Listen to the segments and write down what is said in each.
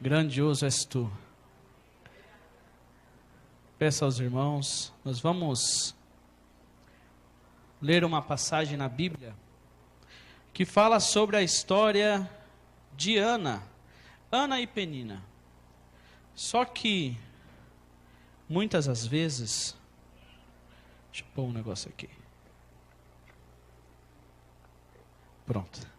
Grandioso és tu. Peço aos irmãos, nós vamos ler uma passagem na Bíblia que fala sobre a história de Ana e Penina. Só que muitas das vezes, deixa eu pôr um negócio aqui. Pronto.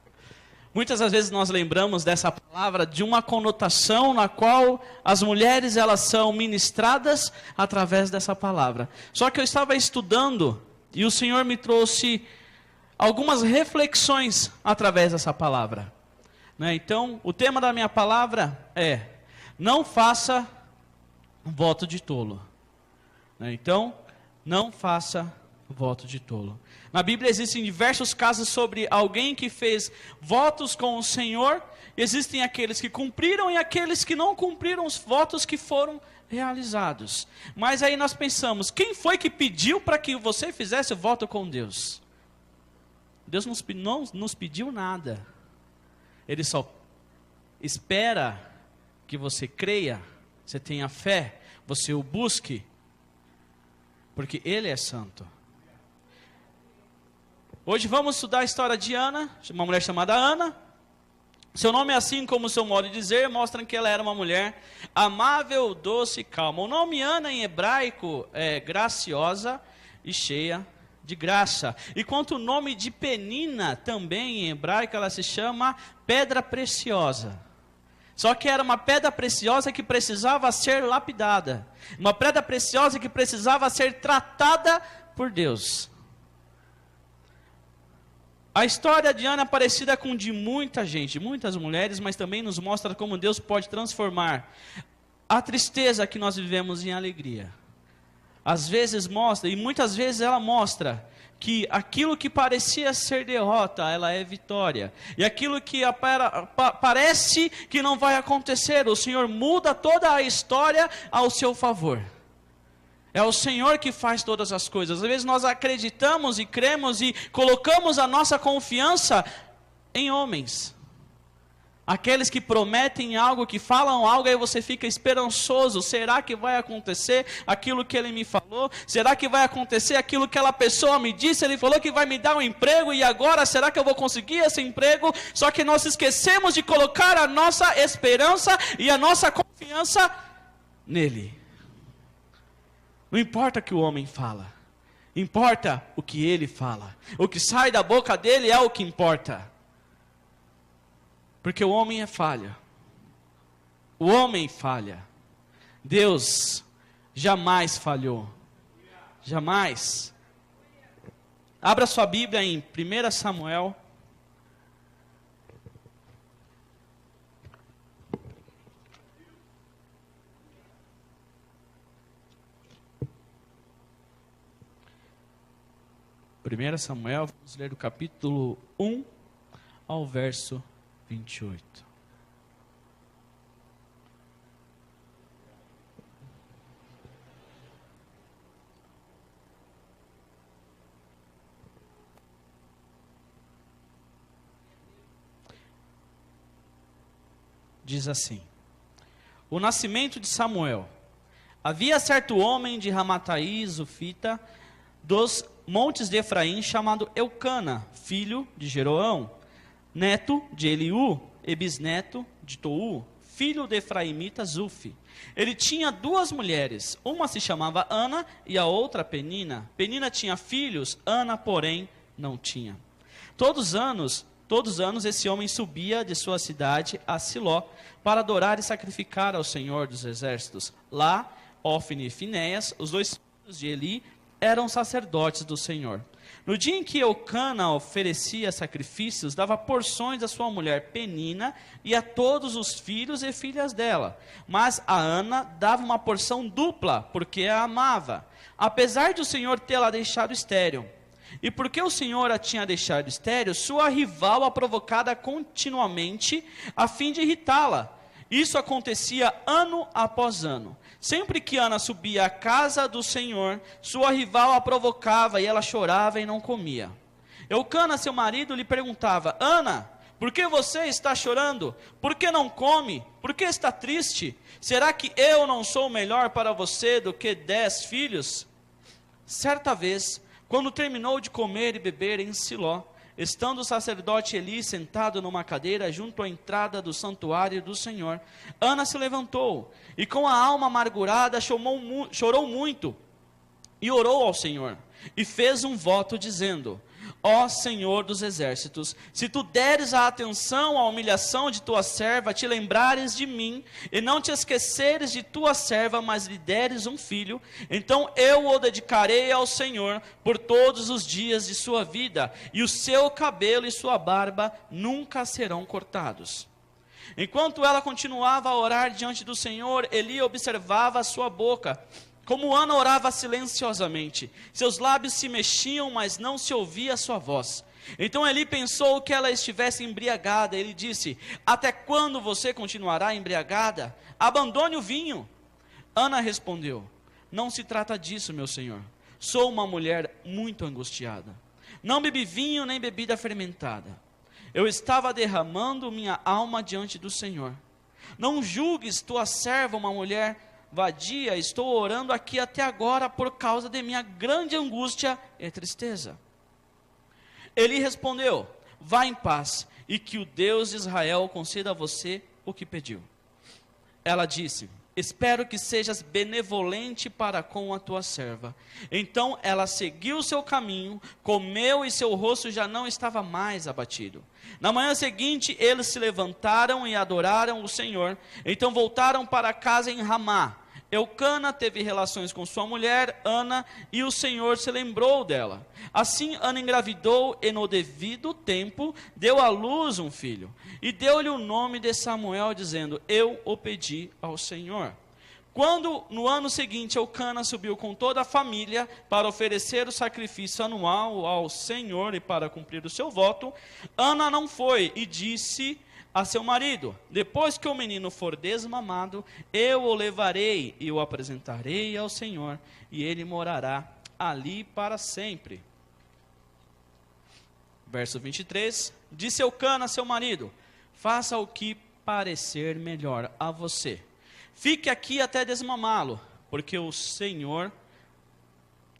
Muitas das vezes nós lembramos dessa palavra de uma conotação na qual as mulheres elas são ministradas através dessa palavra. Só que eu estava estudando e o Senhor me trouxe algumas reflexões através dessa palavra. Então, o tema da minha palavra é: não faça voto de tolo. Então, não faça voto de tolo. Na Bíblia existem diversos casos sobre alguém que fez votos com o Senhor. Existem aqueles que cumpriram e aqueles que não cumpriram os votos que foram realizados. Mas aí nós pensamos, quem foi que pediu para que você fizesse o voto com Deus? Deus não nos pediu nada. Ele só espera que você creia, você tenha fé, você o busque, porque Ele é santo. Hoje vamos estudar a história de Ana, uma mulher chamada Ana. Seu nome é assim como o seu modo de dizer, mostra que ela era uma mulher amável, doce e calma. O nome Ana em hebraico é graciosa e cheia de graça. E quanto o nome de Penina, também em hebraico, ela se chama pedra preciosa. Só que era uma pedra preciosa que precisava ser lapidada. Uma pedra preciosa que precisava ser tratada por Deus. A história de Ana é parecida com de muita gente, muitas mulheres, mas também nos mostra como Deus pode transformar a tristeza que nós vivemos em alegria. Às vezes mostra, e muitas vezes ela mostra, que aquilo que parecia ser derrota, ela é vitória. E aquilo que parece que não vai acontecer, o Senhor muda toda a história ao seu favor. É o Senhor que faz todas as coisas. Às vezes nós acreditamos e cremos e colocamos a nossa confiança em homens. Aqueles que prometem algo, que falam algo, aí você fica esperançoso. Será que vai acontecer aquilo que ele me falou? Será que vai acontecer aquilo que aquela pessoa me disse? Ele falou que vai me dar um emprego e agora será que eu vou conseguir esse emprego? Só que nós esquecemos de colocar a nossa esperança e a nossa confiança nele. Não importa o que o homem fala, importa o que ele fala. O que sai da boca dele é o que importa. Porque o homem é falha. O homem falha. Deus jamais falhou. Jamais. Abra sua Bíblia em 1 Samuel. Primeira Samuel, vamos ler do capítulo 1 ao verso 28. Diz assim: o nascimento de Samuel. Havia certo homem de Ramataí, Zufita, dos montes de Efraim, chamado Eucana, filho de Jeroão, neto de Eliú e bisneto de Tou, filho de Efraimita Zufi. Ele tinha duas mulheres, uma se chamava Ana e a outra Penina. Penina tinha filhos, Ana, porém, não tinha. Todos os anos esse homem subia de sua cidade a Siló para adorar e sacrificar ao Senhor dos Exércitos. Lá, Ofni e Finéias, os dois filhos de Eli, eram sacerdotes do Senhor. No dia em que Eucana oferecia sacrifícios, dava porções à sua mulher Penina e a todos os filhos e filhas dela. Mas a Ana dava uma porção dupla, porque a amava, apesar de o Senhor tê-la deixado estéril. E porque o Senhor a tinha deixado estéril, sua rival a provocava continuamente, a fim de irritá-la. Isso acontecia ano após ano. Sempre que Ana subia à casa do Senhor, sua rival a provocava e ela chorava e não comia. Eucana, seu marido, lhe perguntava: Ana, Por que você está chorando? Por que não come? Por que está triste? Será que eu não sou melhor para você do que 10 filhos? Certa vez, quando terminou de comer e beber em Siló, estando o sacerdote Eli sentado numa cadeira junto à entrada do santuário do Senhor, Ana se levantou e com a alma amargurada chorou muito e orou ao Senhor e fez um voto dizendo: ó Senhor dos exércitos, se tu deres a atenção à humilhação de tua serva, te lembrares de mim, e não te esqueceres de tua serva, mas lhe deres um filho, então eu o dedicarei ao Senhor por todos os dias de sua vida, e o seu cabelo e sua barba nunca serão cortados. Enquanto ela continuava a orar diante do Senhor, Eli observava a sua boca, como Ana orava silenciosamente. Seus lábios se mexiam, mas não se ouvia a sua voz. Então Eli pensou que ela estivesse embriagada. Ele disse: até quando você continuará embriagada? Abandone o vinho. Ana respondeu: não se trata disso, meu senhor. Sou uma mulher muito angustiada. Não bebi vinho nem bebida fermentada. Eu estava derramando minha alma diante do Senhor. Não julgues tua serva uma mulher vadia, estou orando aqui até agora por causa de minha grande angústia e tristeza. Ele respondeu: vá em paz, e que o Deus de Israel conceda a você o que pediu. Ela disse: espero que sejas benevolente para com a tua serva. Então ela seguiu seu caminho, comeu e seu rosto já não estava mais abatido. Na manhã seguinte eles se levantaram e adoraram o Senhor. Então voltaram para casa em Ramá. Eucana teve relações com sua mulher, Ana, e o Senhor se lembrou dela. Assim Ana engravidou e no devido tempo deu à luz um filho. E deu-lhe o nome de Samuel, dizendo: eu o pedi ao Senhor. Quando no ano seguinte Eucana subiu com toda a família para oferecer o sacrifício anual ao Senhor e para cumprir o seu voto, Ana não foi e disse a seu marido: depois que o menino for desmamado, eu o levarei e o apresentarei ao Senhor, e ele morará ali para sempre. Verso 23, disse Eucana a seu marido: faça o que parecer melhor a você. Fique aqui até desmamá-lo, porque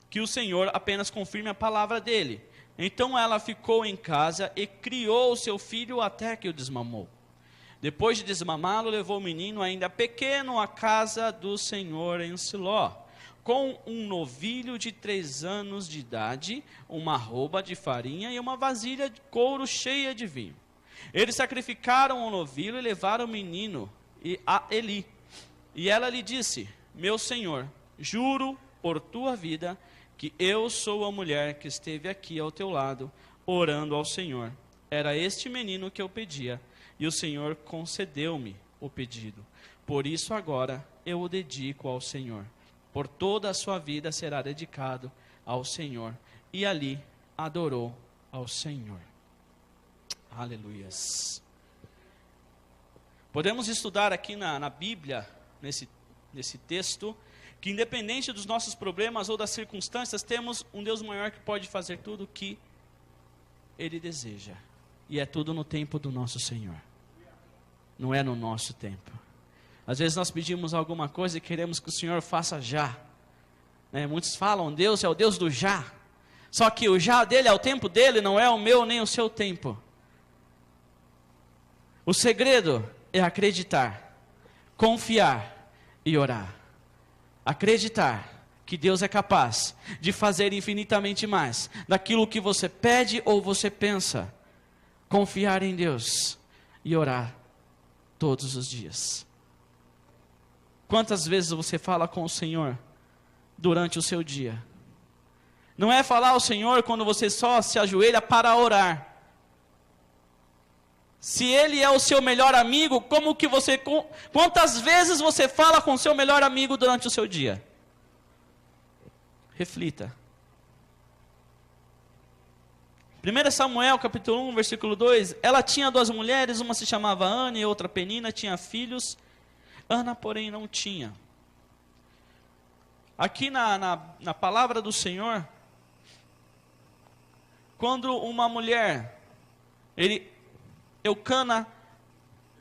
que o Senhor apenas confirme a palavra dele. Então ela ficou em casa e criou seu filho até que o desmamou. Depois de desmamá-lo, levou o menino ainda pequeno à casa do Senhor em Siló, com um novilho de 3 anos de idade, uma arroba de farinha e uma vasilha de couro cheia de vinho. Eles sacrificaram o novilho e levaram o menino a Eli. E ela lhe disse: meu senhor, juro por tua vida que eu sou a mulher que esteve aqui ao teu lado, orando ao Senhor. Era este menino que eu pedia, e o Senhor concedeu-me o pedido. Por isso agora eu o dedico ao Senhor. Por toda a sua vida será dedicado ao Senhor. E ali adorou ao Senhor. Aleluias. Podemos estudar aqui na Bíblia, nesse texto, que independente dos nossos problemas ou das circunstâncias, temos um Deus maior que pode fazer tudo o que Ele deseja. E é tudo no tempo do nosso Senhor. Não é no nosso tempo. Às vezes nós pedimos alguma coisa e queremos que o Senhor faça já. Muitos falam: Deus é o Deus do já. Só que o já dele é o tempo dele, não é o meu nem o seu tempo. O segredo é acreditar, confiar e orar. Acreditar que Deus é capaz de fazer infinitamente mais daquilo que você pede ou você pensa. Confiar em Deus e orar todos os dias. Quantas vezes você fala com o Senhor durante o seu dia? Não é falar ao Senhor quando você só se ajoelha para orar. Se Ele é o seu melhor amigo, quantas vezes você fala com o seu melhor amigo durante o seu dia? Reflita. 1 Samuel capítulo 1, versículo 2, ela tinha 2 mulheres, uma se chamava Ana e outra Penina, tinha filhos. Ana, porém, não tinha. Aqui na palavra do Senhor, quando uma mulher, Eucana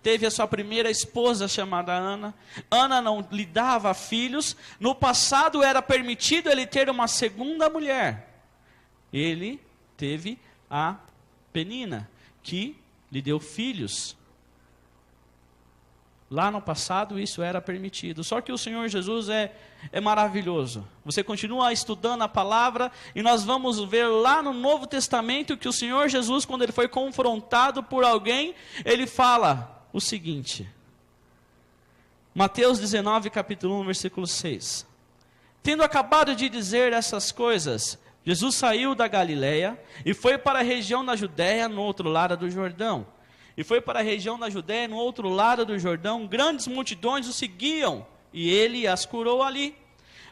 teve a sua primeira esposa chamada Ana. Ana não lhe dava filhos. No passado era permitido ele ter uma segunda mulher. Ele teve a Penina, que lhe deu filhos. Lá no passado isso era permitido. Só que o Senhor Jesus é maravilhoso. Você continua estudando a palavra e nós vamos ver lá no Novo Testamento que o Senhor Jesus, quando ele foi confrontado por alguém, ele fala o seguinte. Mateus 19, capítulo 1, versículo 6. Tendo acabado de dizer essas coisas, Jesus saiu da Galileia e foi para a região da Judéia, no outro lado do Jordão. E foi para a região da Judéia, no outro lado do Jordão, grandes multidões o seguiam, e ele as curou ali.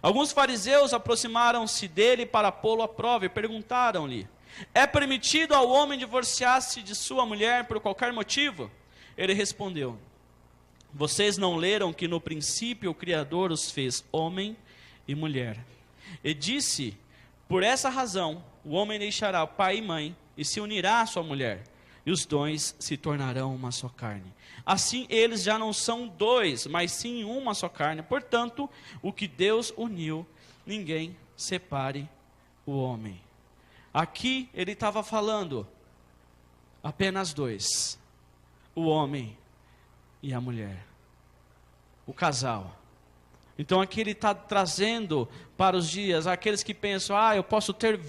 Alguns fariseus aproximaram-se dele para pô-lo à prova e perguntaram-lhe: é permitido ao homem divorciar-se de sua mulher por qualquer motivo? Ele respondeu: vocês não leram que no princípio o Criador os fez homem e mulher? E disse: por essa razão o homem deixará pai e mãe e se unirá à sua mulher, e os dois se tornarão uma só carne. Assim eles já não são dois, mas sim uma só carne. Portanto, o que Deus uniu, ninguém separe o homem. Aqui ele estava falando apenas dois: o homem e a mulher, o casal. Então aqui ele está trazendo para os dias aqueles que pensam: eu posso ter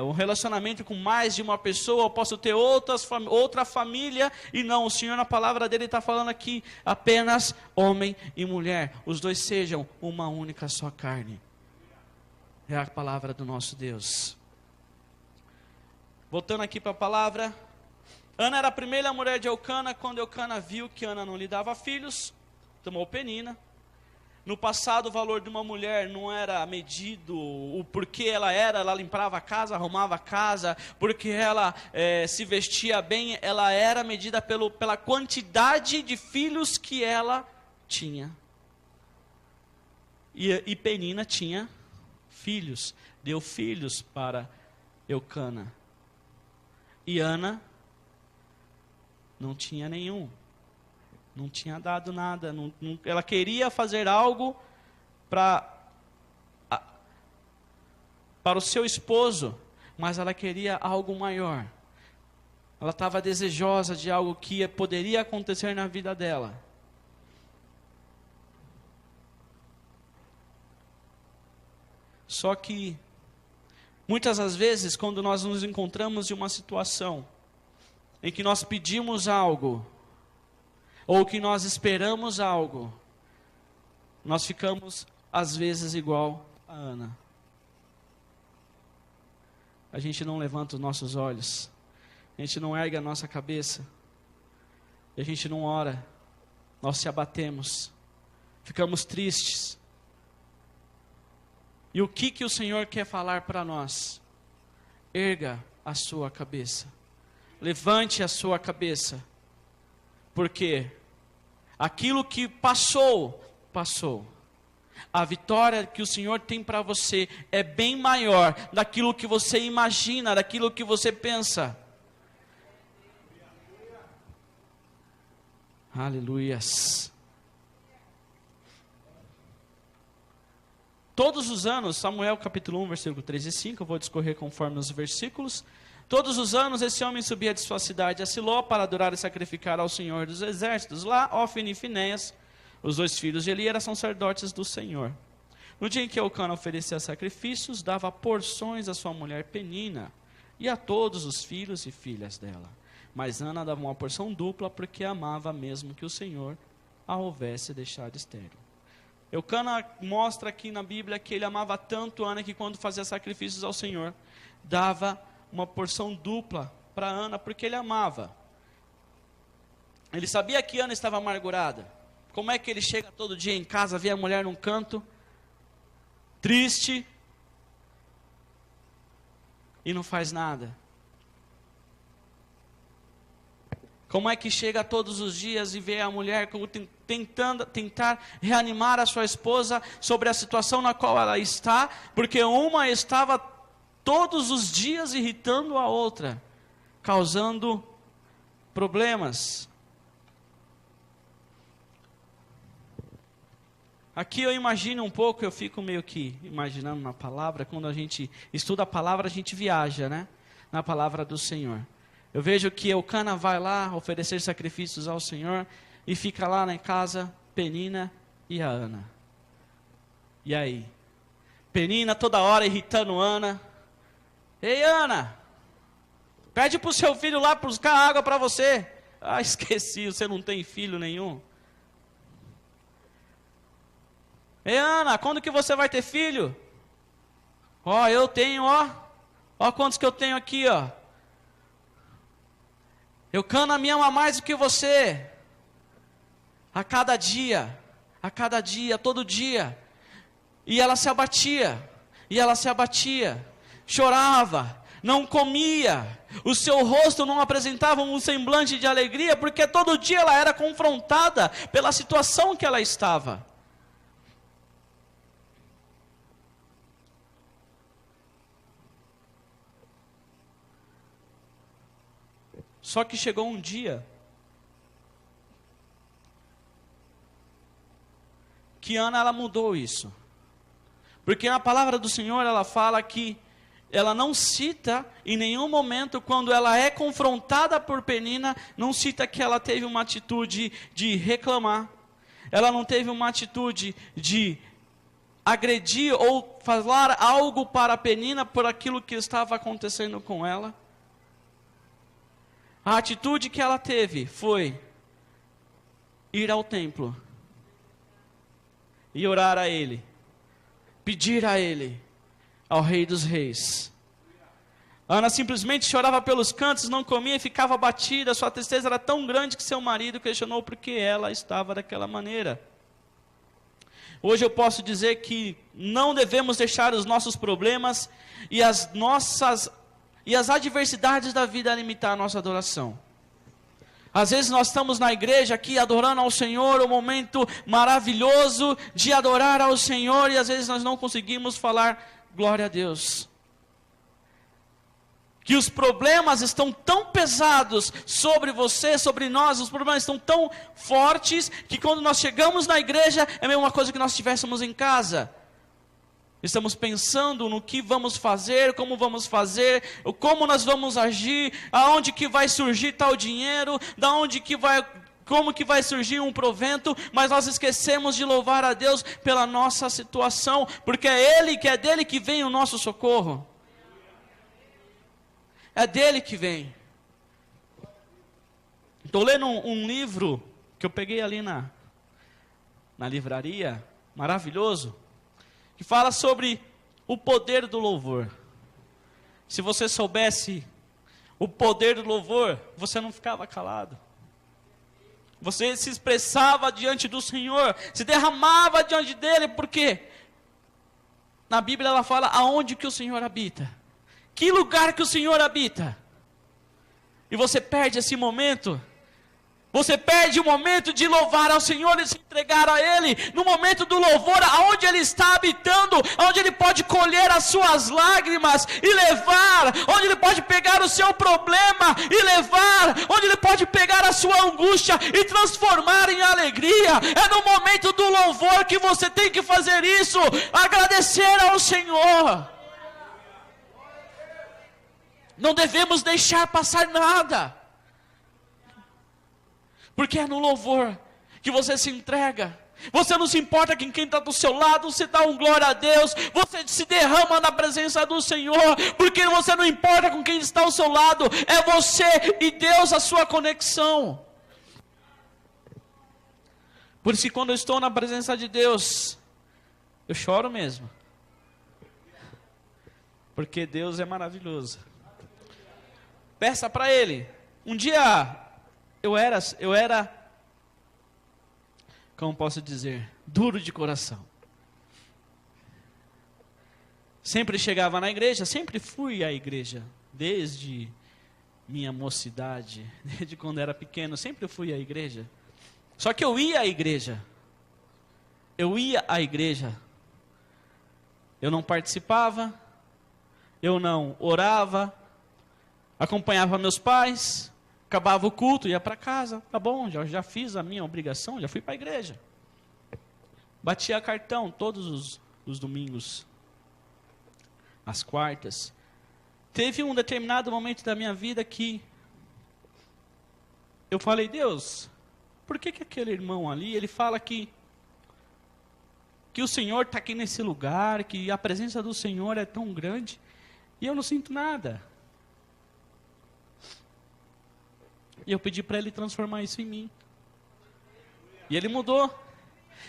um relacionamento com mais de uma pessoa, eu posso ter outra família. E não, o Senhor na palavra dele está falando aqui apenas homem e mulher, os dois sejam uma única só carne. É a palavra do nosso Deus. Voltando aqui para a palavra, Ana era a primeira mulher de Eucana. Quando Eucana viu que Ana não lhe dava filhos, tomou Penina. No passado o valor de uma mulher não era medido o porquê ela limpava a casa, arrumava a casa, porque ela se vestia bem. Ela era medida pela quantidade de filhos que ela tinha. E Penina tinha filhos, deu filhos para Eucana. E Ana não tinha nenhum. Não tinha dado nada. Ela queria fazer algo para o seu esposo, mas ela queria algo maior. Ela estava desejosa de algo que poderia acontecer na vida dela. Só que, muitas das vezes, quando nós nos encontramos em uma situação em que nós pedimos algo, ou que nós esperamos algo, nós ficamos, às vezes, igual a Ana. A gente não levanta os nossos olhos, a gente não ergue a nossa cabeça, a gente não ora, nós se abatemos, ficamos tristes. E o que o Senhor quer falar para nós? Erga a sua cabeça, levante a sua cabeça, porque aquilo que passou, passou. A vitória que o Senhor tem para você é bem maior daquilo que você imagina, daquilo que você pensa. Aleluias. Todos os anos, Samuel capítulo 1, versículo 3 e 5, eu vou discorrer conforme os versículos. Todos os anos esse homem subia de sua cidade a Siló para adorar e sacrificar ao Senhor dos exércitos. Lá, Ofni e Finéias, os dois filhos de Eli, eram sacerdotes do Senhor. No dia em que Eucana oferecia sacrifícios, dava porções à sua mulher Penina e a todos os filhos e filhas dela. Mas Ana dava uma porção dupla, porque amava mesmo que o Senhor a houvesse deixado estéril. Eucana mostra aqui na Bíblia que ele amava tanto Ana que quando fazia sacrifícios ao Senhor, dava uma porção dupla para Ana, porque ele amava. Ele sabia que Ana estava amargurada. Como é que ele chega todo dia em casa, vê a mulher num canto, triste, e não faz nada? Como é que chega todos os dias e vê a mulher tentar reanimar a sua esposa sobre a situação na qual ela está, porque uma estava todos os dias irritando a outra, causando problemas. Aqui eu imagino um pouco, eu fico meio que imaginando na palavra, quando a gente estuda a palavra, a gente viaja, né? Na palavra do Senhor. Eu vejo que Eucana vai lá oferecer sacrifícios ao Senhor e fica lá na casa Penina e a Ana. E aí? Penina toda hora irritando Ana. Ei, Ana, pede para o seu filho lá buscar água para você. Ah, esqueci, você não tem filho nenhum. Ei, Ana, quando que você vai ter filho? Ó, eu tenho, ó quantos que eu tenho aqui, ó. Eucana me ama mais do que você. A cada dia, todo dia. E ela se abatia, chorava, não comia. O seu rosto não apresentava um semblante de alegria, porque todo dia ela era confrontada pela situação que ela estava. Só que chegou um dia que Ana, ela mudou isso. Porque na palavra do Senhor ela fala que ela não cita em nenhum momento, quando ela é confrontada por Penina, não cita que ela teve uma atitude de reclamar. Ela não teve uma atitude de agredir ou falar algo para Penina por aquilo que estava acontecendo com ela. A atitude que ela teve foi ir ao templo e orar a Ele, pedir a Ele, ao Rei dos Reis. Ana simplesmente chorava pelos cantos, não comia e ficava abatida. Sua tristeza era tão grande que seu marido questionou por que ela estava daquela maneira. Hoje eu posso dizer que não devemos deixar os nossos problemas e as adversidades da vida limitar a nossa adoração. Às vezes nós estamos na igreja aqui adorando ao Senhor, um momento maravilhoso de adorar ao Senhor, e às vezes nós não conseguimos falar glória a Deus. Que os problemas estão tão pesados sobre você, sobre nós, os problemas estão tão fortes, que quando nós chegamos na igreja, é a mesma coisa que nós estivéssemos em casa. Estamos pensando no que vamos fazer, como nós vamos agir, aonde que vai surgir tal dinheiro, como que vai surgir um provento, mas nós esquecemos de louvar a Deus pela nossa situação, porque é dele que vem o nosso socorro. É dele que vem. Estou lendo um livro que eu peguei ali na livraria, maravilhoso, que fala sobre o poder do louvor. Se você soubesse o poder do louvor, você não ficava calado. Você se expressava diante do Senhor, se derramava diante dele, porque na Bíblia ela fala aonde que o Senhor habita. Que lugar que o Senhor habita? E você perde esse momento. Você perde o momento de louvar ao Senhor e se entregar a Ele. No momento do louvor, aonde Ele está habitando, onde Ele pode colher as suas lágrimas e levar, onde Ele pode pegar o seu problema e levar, onde Ele pode pegar a sua angústia e transformar em alegria. É no momento do louvor que você tem que fazer isso, agradecer ao Senhor. Não devemos deixar passar nada. Porque é no louvor que você se entrega. Você não se importa com quem está do seu lado, você dá um glória a Deus, você se derrama na presença do Senhor, porque você não importa com quem está ao seu lado, é você e Deus a sua conexão. Por isso que quando eu estou na presença de Deus, eu choro mesmo. Porque Deus é maravilhoso. Peça para Ele. Um dia eu era, como posso dizer, duro de coração. Sempre chegava na igreja, sempre fui à igreja, desde minha mocidade, desde quando era pequeno, sempre fui à igreja. Só que eu ia à igreja, eu não participava, eu não orava, acompanhava meus pais, Acabava o culto, ia para casa. Tá bom, já fiz a minha obrigação, já fui para a igreja. Batia cartão todos os domingos, às quartas. Teve um determinado momento da minha vida que eu falei, Deus, por que aquele irmão ali, ele fala que o Senhor está aqui nesse lugar, que a presença do Senhor é tão grande, e eu não sinto nada. E eu pedi para ele transformar isso em mim. E ele mudou.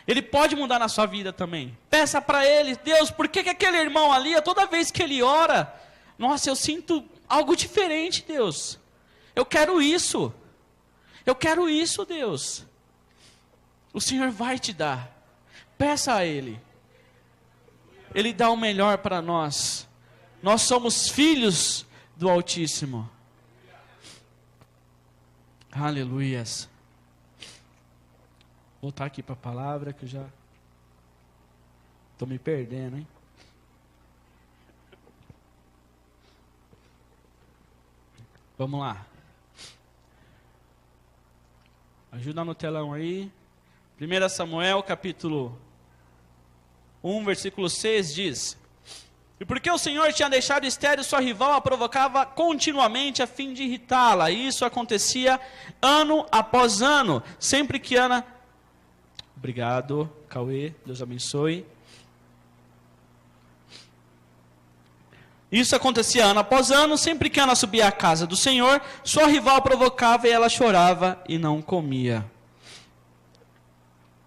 Ele pode mudar na sua vida também. Peça para ele, Deus, por que aquele irmão ali, toda vez que ele ora, nossa, eu sinto algo diferente, Deus. Eu quero isso. Eu quero isso, Deus. O Senhor vai te dar. Peça a Ele. Ele dá o melhor para nós. Nós somos filhos do Altíssimo. Aleluias. Vou voltar aqui para a palavra que eu já estou me perdendo, hein? Vamos lá. Ajuda no telão aí. 1 Samuel, capítulo 1, versículo 6 diz: E porque o Senhor tinha deixado estéril sua rival, a provocava continuamente a fim de irritá-la. E isso acontecia ano após ano. Sempre que Ana... Obrigado, Cauê, Deus abençoe. Isso acontecia ano após ano, sempre que Ana subia à casa do Senhor, sua rival a provocava e ela chorava e não comia.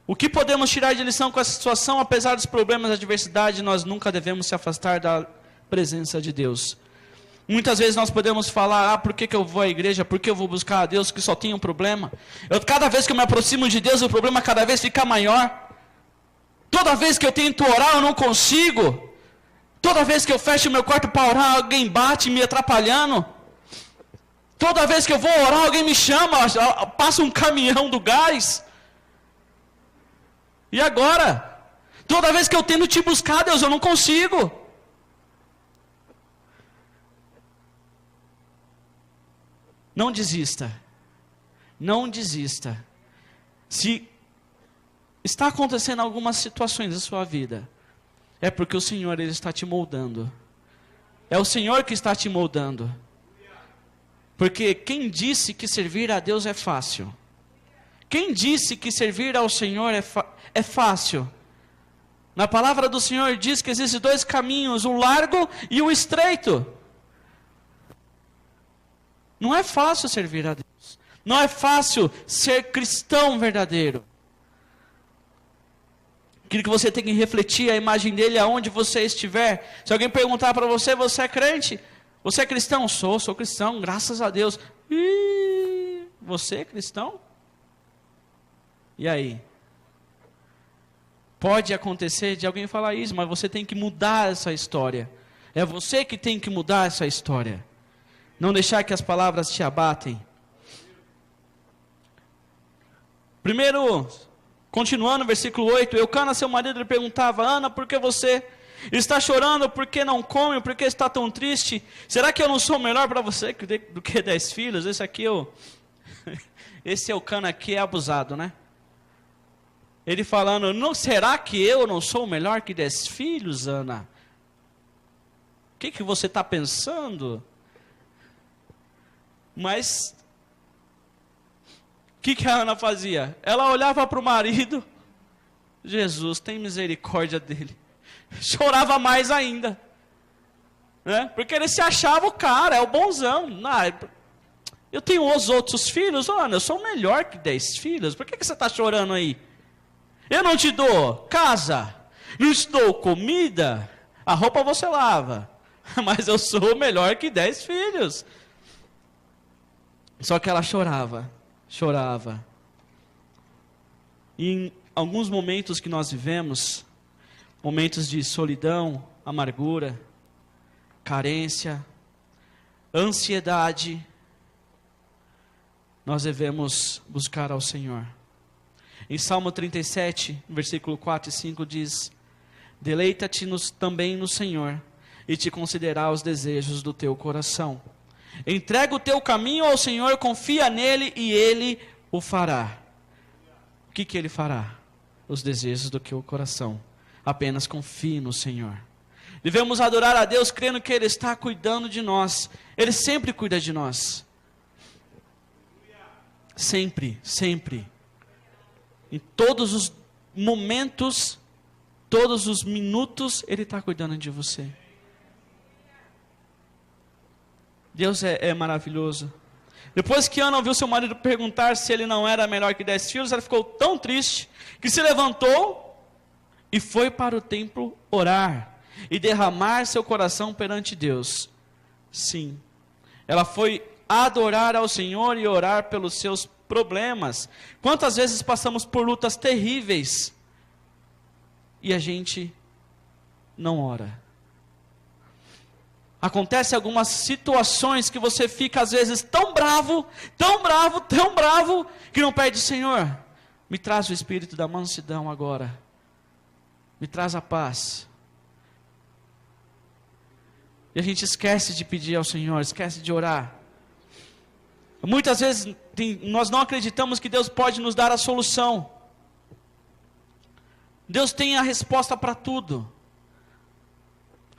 O que podemos tirar de lição com essa situação? Apesar dos problemas e adversidade, nós nunca devemos se afastar da presença de Deus. Muitas vezes nós podemos falar, por que eu vou à igreja? Por que eu vou buscar a Deus que só tem um problema? Cada vez que eu me aproximo de Deus, o problema cada vez fica maior. Toda vez que eu tento orar, eu não consigo. Toda vez que eu fecho meu quarto para orar, alguém bate me atrapalhando. Toda vez que eu vou orar, alguém me chama, passa um caminhão do gás. E agora? Toda vez que eu tento te buscar, Deus, eu não consigo. Não desista. Não desista. Se está acontecendo algumas situações na sua vida, é porque o Senhor, Ele está te moldando. É o Senhor que está te moldando. Porque quem disse que servir a Deus é fácil? Quem disse que servir ao Senhor é fácil? Na palavra do Senhor diz que existem dois caminhos, o largo e o estreito. Não é fácil servir a Deus. Não é fácil ser cristão verdadeiro. Aquilo que você tem que refletir a imagem dele aonde você estiver. Se alguém perguntar para você, você é crente? Você é cristão? Sou cristão, graças a Deus. Você é cristão? E aí? Pode acontecer de alguém falar isso, mas você tem que mudar essa história. É você que tem que mudar essa história. Não deixar que as palavras te abatem. Primeiro, continuando, versículo 8. Eucana, seu marido, lhe perguntava: Ana, por que você está chorando? Por que não come? Por que está tão triste? Será que eu não sou melhor para você do que 10 filhos? Esse Eucana aqui é abusado, né? Ele falando: não, será que eu não sou melhor que 10 filhos, Ana? O que você está pensando? Mas o que a Ana fazia? Ela olhava para o marido. Jesus, tem misericórdia dele. Chorava mais ainda, né? Porque ele se achava o cara, é o bonzão. Eu tenho os outros filhos, Ana, eu sou melhor que 10 filhos. Por que você está chorando aí? Eu não te dou casa, não te dou comida, a roupa você lava, mas eu sou melhor que 10 filhos. Só que ela chorava. E em alguns momentos que nós vivemos, momentos de solidão, amargura, carência, ansiedade, nós devemos buscar ao Senhor. Em Salmo 37, versículo 4 e 5 diz: Deleita-te também no Senhor, e te concederá os desejos do teu coração. Entrega o teu caminho ao Senhor, confia nele e ele o fará. O que ele fará? Os desejos do teu coração. Apenas confie no Senhor. Devemos adorar a Deus crendo que Ele está cuidando de nós. Ele sempre cuida de nós. Sempre, sempre. Em todos os momentos, todos os minutos, Ele está cuidando de você. Deus é maravilhoso. Depois que Ana ouviu seu marido perguntar se ele não era melhor que 10 filhos, ela ficou tão triste que se levantou e foi para o templo orar e derramar seu coração perante Deus. Sim, ela foi adorar ao Senhor e orar pelos seus problemas. Quantas vezes passamos por lutas terríveis e a gente não ora? Acontece algumas situações que você fica às vezes tão bravo, que não pede: Senhor, me traz o espírito da mansidão agora, me traz a paz. E a gente esquece de pedir ao Senhor, esquece de orar. Muitas vezes nós não acreditamos que Deus pode nos dar a solução. Deus tem a resposta para tudo.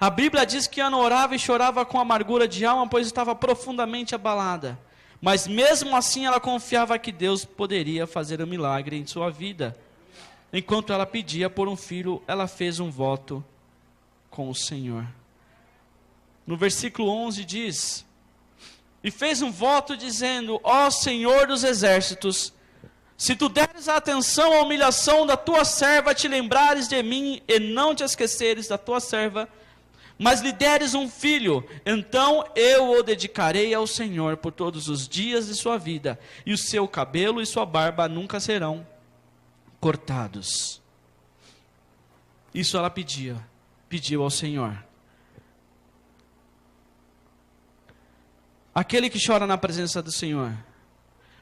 A Bíblia diz que Ana orava e chorava com amargura de alma, pois estava profundamente abalada. Mas mesmo assim ela confiava que Deus poderia fazer um milagre em sua vida. Enquanto ela pedia por um filho, ela fez um voto com o Senhor. No versículo 11 diz: e fez um voto dizendo: ó Senhor dos exércitos, se tu deres a atenção à humilhação da tua serva, te lembrares de mim e não te esqueceres da tua serva, mas lhe deres um filho, então eu o dedicarei ao Senhor por todos os dias de sua vida, e o seu cabelo e sua barba nunca serão cortados. Isso ela pediu ao Senhor. Aquele que chora na presença do Senhor,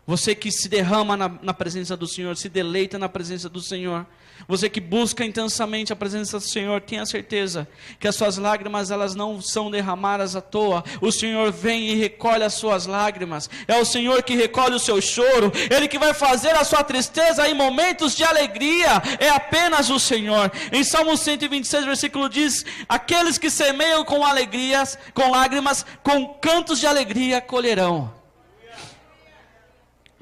você que se derrama na presença do Senhor, se deleita na presença do Senhor, você que busca intensamente a presença do Senhor, tenha certeza que as suas lágrimas, elas não são derramadas à toa. O Senhor vem e recolhe as suas lágrimas. É o Senhor que recolhe o seu choro. Ele que vai fazer a sua tristeza em momentos de alegria. É apenas o Senhor. Em Salmo 126, versículo diz: aqueles que semeiam com alegrias, com lágrimas, com cantos de alegria colherão.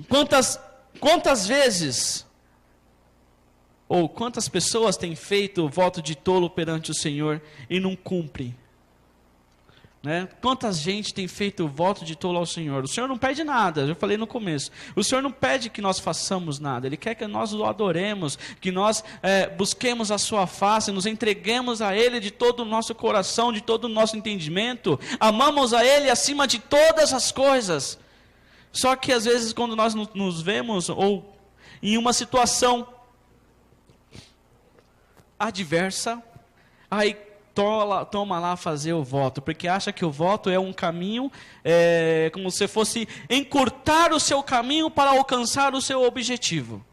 Quantas vezes, ou quantas pessoas têm feito o voto de tolo perante o Senhor e não cumpre? Né? Quanta gente tem feito o voto de tolo ao Senhor? O Senhor não pede nada, eu falei no começo. O Senhor não pede que nós façamos nada. Ele quer que nós o adoremos, que nós busquemos a sua face, nos entreguemos a Ele de todo o nosso coração, de todo o nosso entendimento. Amamos a Ele acima de todas as coisas. Só que às vezes quando nós nos vemos ou em uma situação adversa, aí toma lá fazer o voto, porque acha que o voto é um caminho, como se fosse encurtar o seu caminho para alcançar o seu objetivo.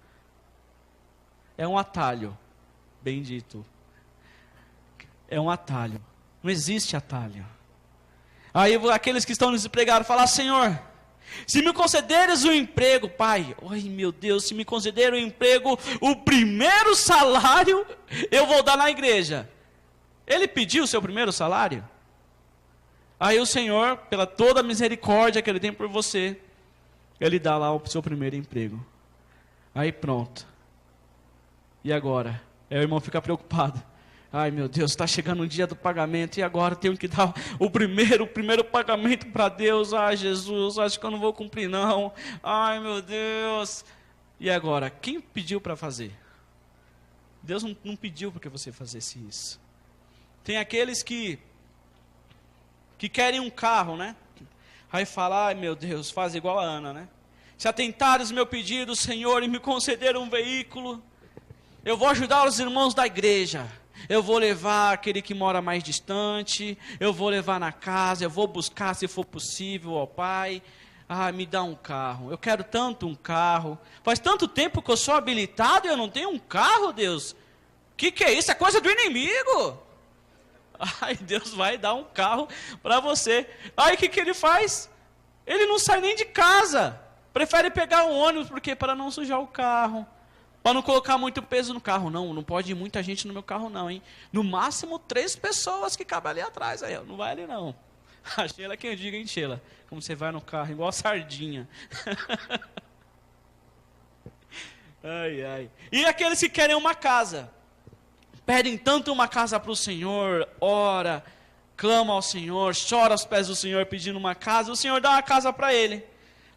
É um atalho, bem dito. É um atalho, não existe atalho. Aí aqueles que estão desempregados falam: Senhor, se me concederes um emprego, Pai, ai meu Deus, se me conceder um emprego, o primeiro salário eu vou dar na igreja. Ele pediu o seu primeiro salário? Aí o Senhor, pela toda a misericórdia que Ele tem por você, Ele dá lá o seu primeiro emprego. Aí pronto. E agora? Aí o irmão fica preocupado. Ai meu Deus, está chegando o dia do pagamento, e agora tenho que dar o primeiro pagamento para Deus. Ai Jesus, acho que eu não vou cumprir não. Ai meu Deus. E agora, quem pediu para fazer? Deus não pediu para que você fizesse isso. Tem aqueles que querem um carro, né? Aí fala: ai meu Deus, faz igual a Ana, né? Se atentares meu pedido, Senhor, e me conceder um veículo, eu vou ajudar os irmãos da igreja. Eu vou levar aquele que mora mais distante, eu vou levar na casa, eu vou buscar, se for possível, ao Pai. Ah, me dá um carro, eu quero tanto um carro. Faz tanto tempo que eu sou habilitado e eu não tenho um carro, Deus. Que é isso? É coisa do inimigo. Ai, Deus vai dar um carro para você. Aí o que ele faz? Ele não sai nem de casa. Prefere pegar um ônibus, porque para não sujar o carro. Para não colocar muito peso no carro. Não pode ir muita gente no meu carro não, hein. No máximo 3 pessoas que cabem ali atrás. Aí, não vai ali não. A Sheila é quem eu digo, hein, Sheila? Como você vai no carro, igual sardinha. Ai, ai. E aqueles que querem uma casa. Pedem tanto uma casa para o Senhor, ora, clama ao Senhor, chora aos pés do Senhor pedindo uma casa. O Senhor dá uma casa para ele.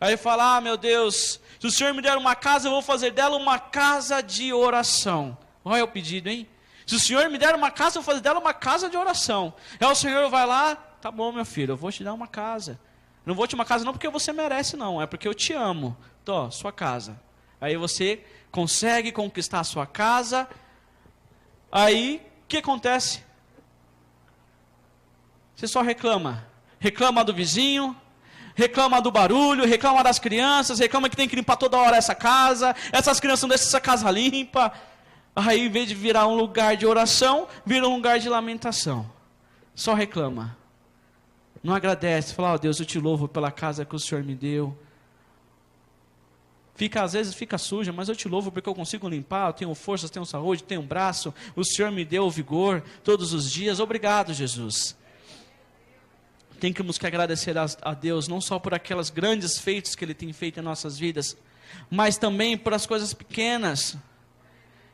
Aí ele fala, meu Deus, se o Senhor me der uma casa, eu vou fazer dela uma casa de oração. Olha o pedido, hein? Se o Senhor me der uma casa, eu vou fazer dela uma casa de oração. Aí o Senhor vai lá, tá bom, meu filho, eu vou te dar uma casa. Não vou te dar uma casa não porque você merece não, é porque eu te amo. Tô, sua casa. Aí você consegue conquistar a sua casa. Aí, o que acontece? Você só reclama. Reclama do vizinho, reclama do barulho, reclama das crianças, reclama que tem que limpar toda hora essa casa, essas crianças não deixam essa casa limpa. Aí, em vez de virar um lugar de oração, vira um lugar de lamentação. Só reclama. Não agradece, fala, Deus, eu te louvo pela casa que o Senhor me deu. Às vezes fica suja, mas eu te louvo porque eu consigo limpar, eu tenho forças, tenho saúde, tenho um braço, o Senhor me deu vigor todos os dias, obrigado Jesus. Temos que agradecer a Deus, não só por aquelas grandes feitos que Ele tem feito em nossas vidas, mas também por as coisas pequenas,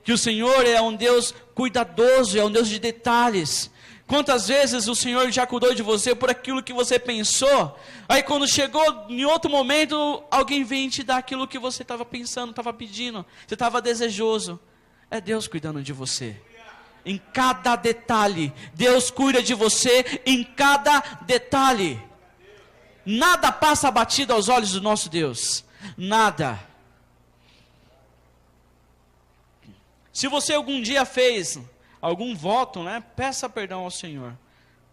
que o Senhor é um Deus cuidadoso, é um Deus de detalhes. Quantas vezes o Senhor já cuidou de você por aquilo que você pensou, aí quando chegou em outro momento, alguém vem te dar aquilo que você estava pensando, estava pedindo, você estava desejoso. É Deus cuidando de você. Em cada detalhe, Deus cuida de você em cada detalhe. Nada passa batido aos olhos do nosso Deus. Nada. Se você algum dia fez algum voto, né? Peça perdão ao Senhor.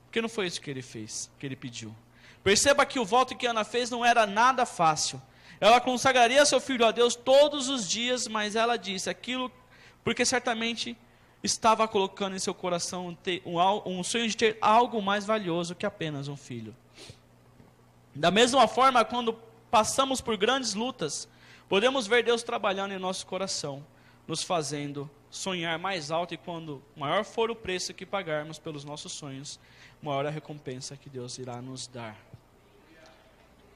Porque não foi isso que ele fez, que ele pediu. Perceba que o voto que Ana fez não era nada fácil. Ela consagraria seu filho a Deus todos os dias, mas ela disse aquilo porque certamente estava colocando em seu coração um sonho de ter algo mais valioso que apenas um filho. Da mesma forma, quando passamos por grandes lutas, podemos ver Deus trabalhando em nosso coração, nos fazendo sonhar mais alto, e quando maior for o preço que pagarmos pelos nossos sonhos, maior a recompensa que Deus irá nos dar.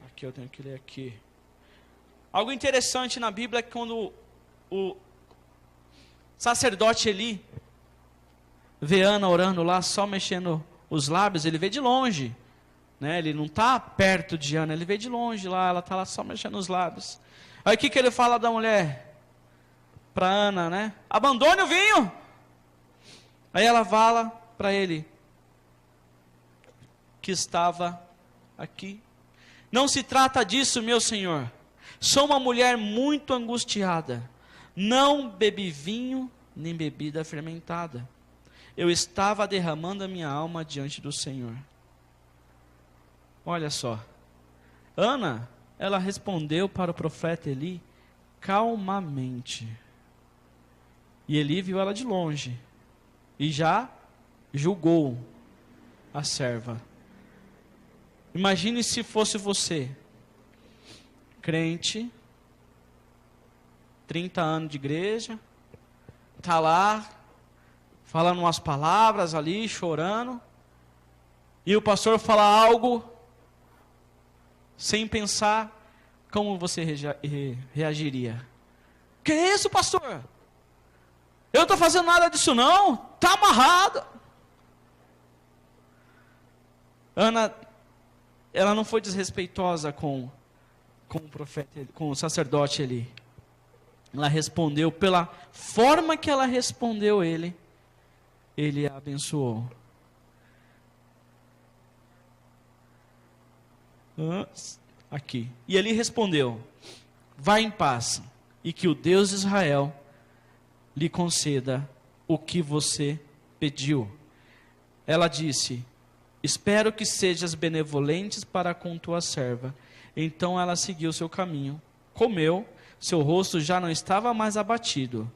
Aqui eu tenho que ler aqui. Algo interessante na Bíblia é que quando o sacerdote Eli vê Ana orando lá, só mexendo os lábios, ele vê de longe, né? Ele não está perto de Ana, ele vê de longe lá, ela está lá só mexendo os lábios. Aí o que ele fala da mulher? Para Ana, né? Abandone o vinho. Aí ela fala para ele que estava aqui. Não se trata disso, meu senhor. Sou uma mulher muito angustiada. Não bebi vinho nem bebida fermentada. Eu estava derramando a minha alma diante do Senhor. Olha só. Ana, ela respondeu para o profeta Eli calmamente. E Eli viu ela de longe e já julgou a serva. Imagine se fosse você, crente, 30 anos de igreja, está lá, falando umas palavras ali, chorando, e o pastor fala algo, sem pensar, como você reagiria? Que é isso, pastor? Eu não estou fazendo nada disso não, está amarrado. Ana, ela não foi desrespeitosa com o profeta, com o sacerdote ali. Ela respondeu pela forma que ela respondeu ele a abençoou. Aqui. E ele respondeu: vá em paz, e que o Deus de Israel lhe conceda o que você pediu. Ela disse: espero que sejas benevolente para com tua serva. Então ela seguiu seu caminho, comeu, seu rosto já não estava mais abatido.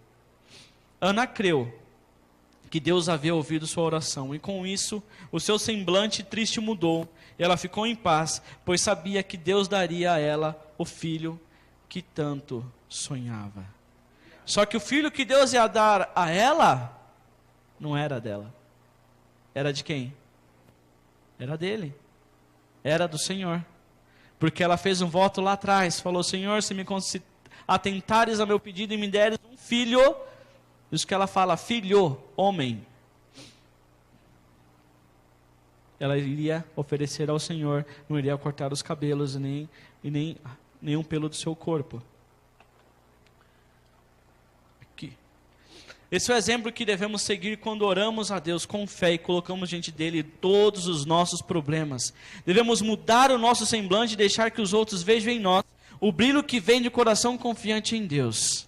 Ana creu que Deus havia ouvido sua oração, e com isso o seu semblante triste mudou, e ela ficou em paz, pois sabia que Deus daria a ela o filho que tanto sonhava. Só que o filho que Deus ia dar a ela, não era dela. Era de quem? Era dele. Era do Senhor. Porque ela fez um voto lá atrás, falou: Senhor, se me atentares ao meu pedido e me deres um filho, isso que ela fala, filho, homem, ela iria oferecer ao Senhor, não iria cortar os cabelos, nem nenhum pelo do seu corpo. Aqui. Esse é o exemplo que devemos seguir quando oramos a Deus com fé e colocamos diante dele todos os nossos problemas. Devemos mudar o nosso semblante e deixar que os outros vejam em nós o brilho que vem de coração confiante em Deus.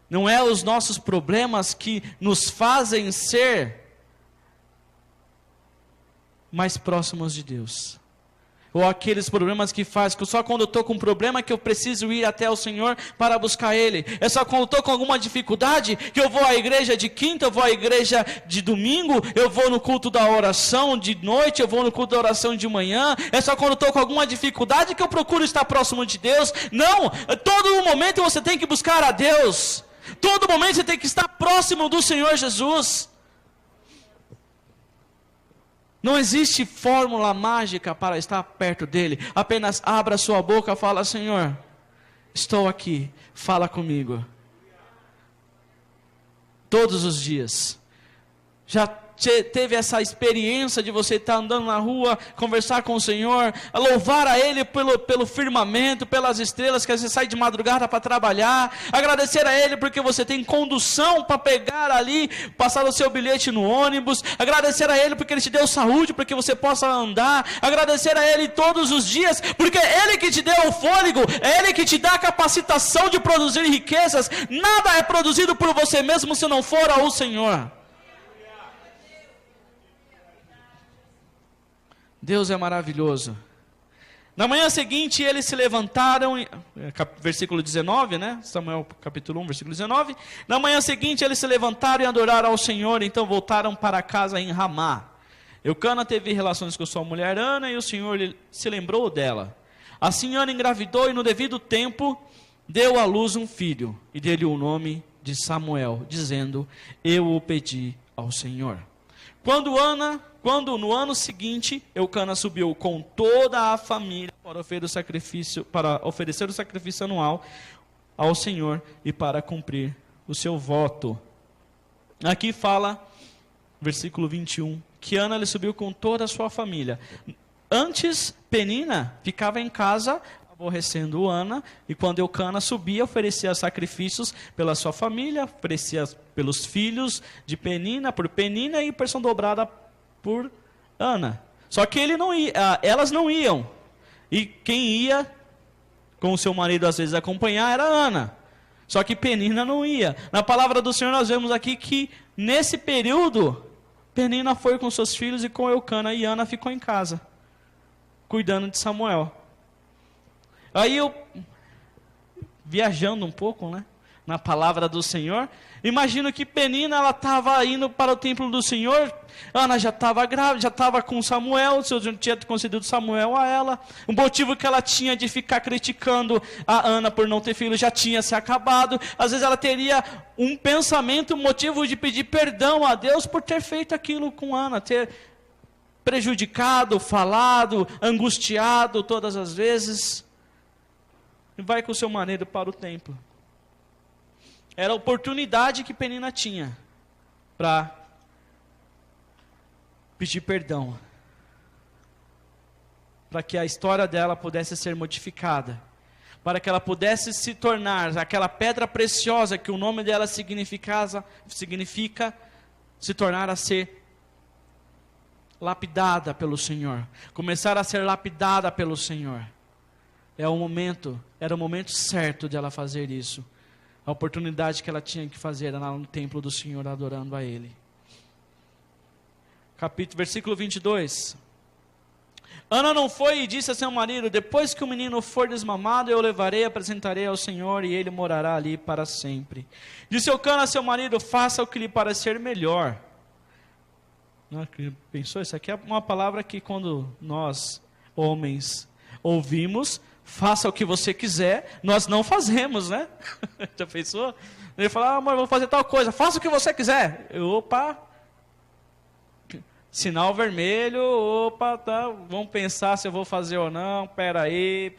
Não é os nossos problemas que nos fazem ser mais próximos de Deus. Ou aqueles problemas que faz que só quando eu estou com um problema que eu preciso ir até o Senhor para buscar Ele. É só quando eu estou com alguma dificuldade que eu vou à igreja de quinta, eu vou à igreja de domingo, eu vou no culto da oração de noite, eu vou no culto da oração de manhã. É só quando eu estou com alguma dificuldade que eu procuro estar próximo de Deus. Não, todo momento você tem que buscar a Deus. Todo momento você tem que estar próximo do Senhor Jesus. Não existe fórmula mágica para estar perto dele. Apenas abra sua boca e fala: Senhor, estou aqui, fala comigo. Todos os dias. Já teve essa experiência de você estar andando na rua, conversar com o Senhor, louvar a Ele pelo firmamento, pelas estrelas, que você sai de madrugada para trabalhar, agradecer a Ele porque você tem condução para pegar ali, passar o seu bilhete no ônibus, agradecer a Ele porque Ele te deu saúde, para que você possa andar, agradecer a Ele todos os dias, porque é Ele que te deu o fôlego, é Ele que te dá a capacitação de produzir riquezas. Nada é produzido por você mesmo se não for ao Senhor. Deus é maravilhoso. Na manhã seguinte, eles se levantaram, versículo 19, né? Samuel capítulo 1, versículo 19. Na manhã seguinte, eles se levantaram e adoraram ao Senhor, então voltaram para casa em Ramá. Eucana teve relações com sua mulher Ana, e o Senhor se lembrou dela. Assim Ana engravidou, e no devido tempo, deu à luz um filho, e deu-lhe o nome de Samuel, dizendo: eu o pedi ao Senhor. Quando no ano seguinte, Eucana subiu com toda a família para oferecer o sacrifício anual ao Senhor e para cumprir o seu voto. Aqui fala, versículo 21, que Ana lhe subiu com toda a sua família. Antes, Penina ficava em casa, aborrecendo Ana, e quando Eucana subia, oferecia sacrifícios pela sua família, oferecia pelos filhos de Penina, por Penina, e porção dobrada por Ana. Só que elas não iam, e quem ia com o seu marido às vezes acompanhar era Ana. Só que Penina não ia. Na palavra do Senhor nós vemos aqui que nesse período Penina foi com seus filhos e com Eucana, e Ana ficou em casa cuidando de Samuel. Aí eu, viajando um pouco, né, na palavra do Senhor, imagino que Penina, ela estava indo para o templo do Senhor, Ana já estava grávida, já estava com Samuel, o Senhor já tinha concedido Samuel a ela, o motivo que ela tinha de ficar criticando a Ana por não ter filho já tinha se acabado, às vezes ela teria um pensamento, um motivo de pedir perdão a Deus por ter feito aquilo com Ana, ter prejudicado, falado, angustiado todas as vezes. E vai com o seu marido para o templo. Era a oportunidade que Penina tinha para pedir perdão, para que a história dela pudesse ser modificada, para que ela pudesse se tornar aquela pedra preciosa que o nome dela significa, se tornar a ser lapidada pelo Senhor, começar a ser lapidada pelo Senhor. Era o momento certo de ela fazer isso. A oportunidade que ela tinha que fazer era lá no templo do Senhor, adorando a Ele. Versículo 22. Ana não foi e disse a seu marido: depois que o menino for desmamado, eu o levarei, apresentarei ao Senhor, e ele morará ali para sempre. Disse Eucana a seu marido: faça o que lhe parecer melhor. Pensou? Isso aqui é uma palavra que quando nós, homens, ouvimos, faça o que você quiser, nós não fazemos, né? Já pensou? Ele fala, amor, vou fazer tal coisa, faça o que você quiser. Opa! Sinal vermelho, opa, tá, vamos pensar se eu vou fazer ou não, peraí.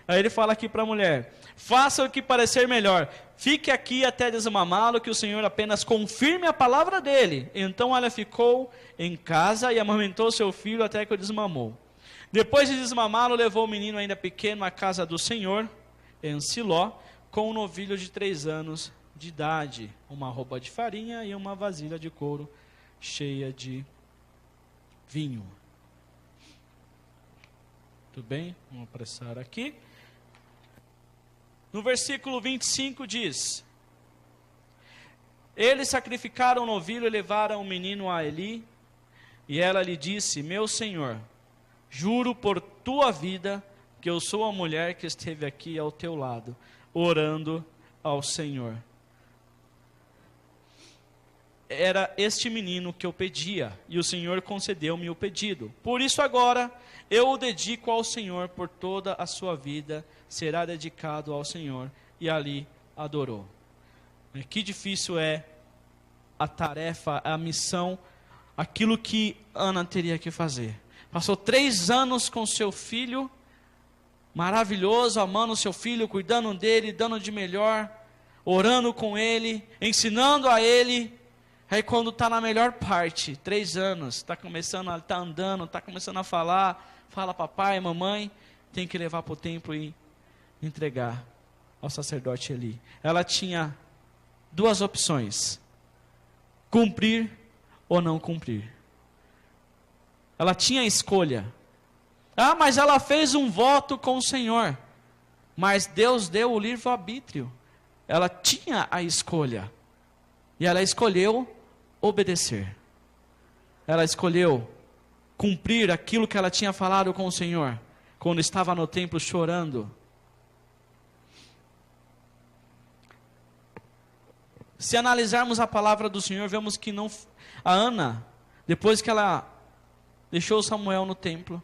Aí ele fala aqui para a mulher, faça o que parecer melhor, fique aqui até desmamá-lo, que o Senhor apenas confirme a palavra dele. Então ela ficou em casa e amamentou seu filho até que o desmamou. Depois de desmamá-lo, levou o menino ainda pequeno à casa do Senhor, em Siló, com um novilho de 3 anos de idade, uma roupa de farinha e uma vasilha de couro cheia de vinho. Tudo bem? Vamos apressar aqui. No versículo 25 diz: eles sacrificaram o novilho e levaram o menino a Eli, e ela lhe disse, meu senhor, juro por tua vida que eu sou a mulher que esteve aqui ao teu lado, orando ao Senhor. Era este menino que eu pedia, e o Senhor concedeu-me o pedido. Por isso agora, eu o dedico ao Senhor por toda a sua vida, será dedicado ao Senhor. E ali adorou. Que difícil é a tarefa, a missão, aquilo que Ana teria que fazer. Passou 3 anos com seu filho, maravilhoso, amando seu filho, cuidando dele, dando de melhor, orando com ele, ensinando a ele. Aí quando está na melhor parte, 3 anos, está começando, está andando, está começando a falar, fala papai, mamãe, tem que levar para o templo e entregar ao sacerdote Eli. Ela tinha 2 opções, cumprir ou não cumprir. Ela tinha escolha. Ah, mas ela fez um voto com o Senhor, mas Deus deu o livre-arbítrio. Ela tinha a escolha, e ela escolheu obedecer. Ela escolheu cumprir aquilo que ela tinha falado com o Senhor, quando estava no templo chorando. Se analisarmos a palavra do Senhor, vemos que não, a Ana, depois que ela deixou Samuel no templo,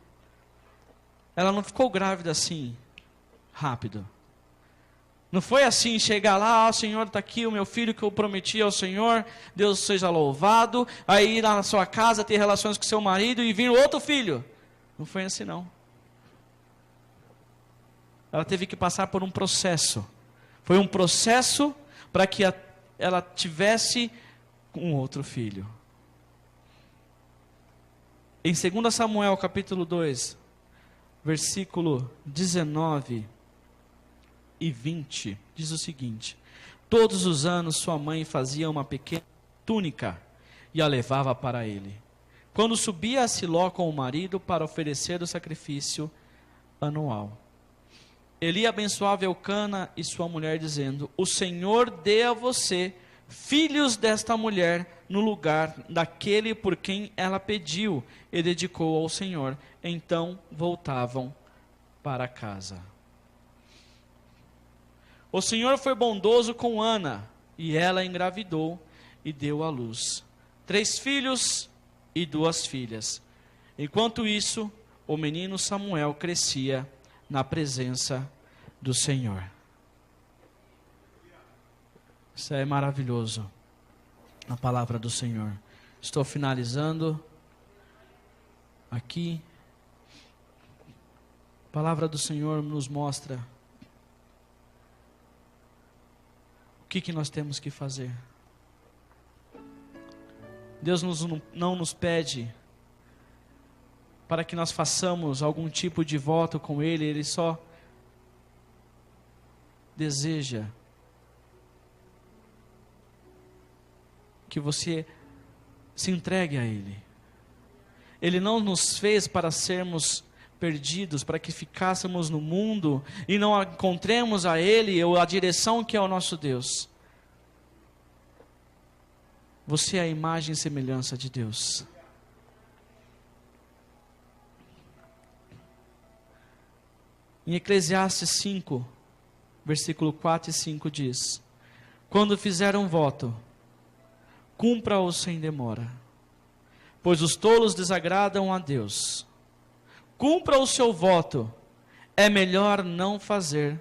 ela não ficou grávida assim, rápido. Não foi assim, chegar lá, Senhor, está aqui o meu filho que eu prometi ao Senhor, Deus seja louvado, aí ir na sua casa, ter relações com seu marido e vir outro filho. Não foi assim não. Ela teve que passar por um processo. Foi um processo para que ela tivesse um outro filho. Em 2 Samuel capítulo 2, versículo 19 e 20, diz o seguinte: todos os anos sua mãe fazia uma pequena túnica e a levava para ele, quando subia a Siló com o marido para oferecer o sacrifício anual. Eli abençoava Eucana e sua mulher, dizendo: o Senhor dê a você filhos desta mulher no lugar daquele por quem ela pediu e dedicou ao Senhor. Então voltavam para casa. O Senhor foi bondoso com Ana, e ela engravidou e deu à luz 3 filhos e 2 filhas. Enquanto isso, o menino Samuel crescia na presença do Senhor. Isso é maravilhoso, a palavra do Senhor. Estou finalizando aqui. A palavra do Senhor nos mostra o que nós temos que fazer. Deus não nos pede para que nós façamos algum tipo de voto com Ele. Ele só deseja que você se entregue a Ele. Ele não nos fez para sermos perdidos, para que ficássemos no mundo e não encontremos a Ele ou a direção que é o nosso Deus. Você é a imagem e semelhança de Deus. Em Eclesiastes 5, versículo 4 e 5 diz: quando fizer um voto, cumpra-o sem demora, pois os tolos desagradam a Deus. Cumpra o seu voto. É melhor não fazer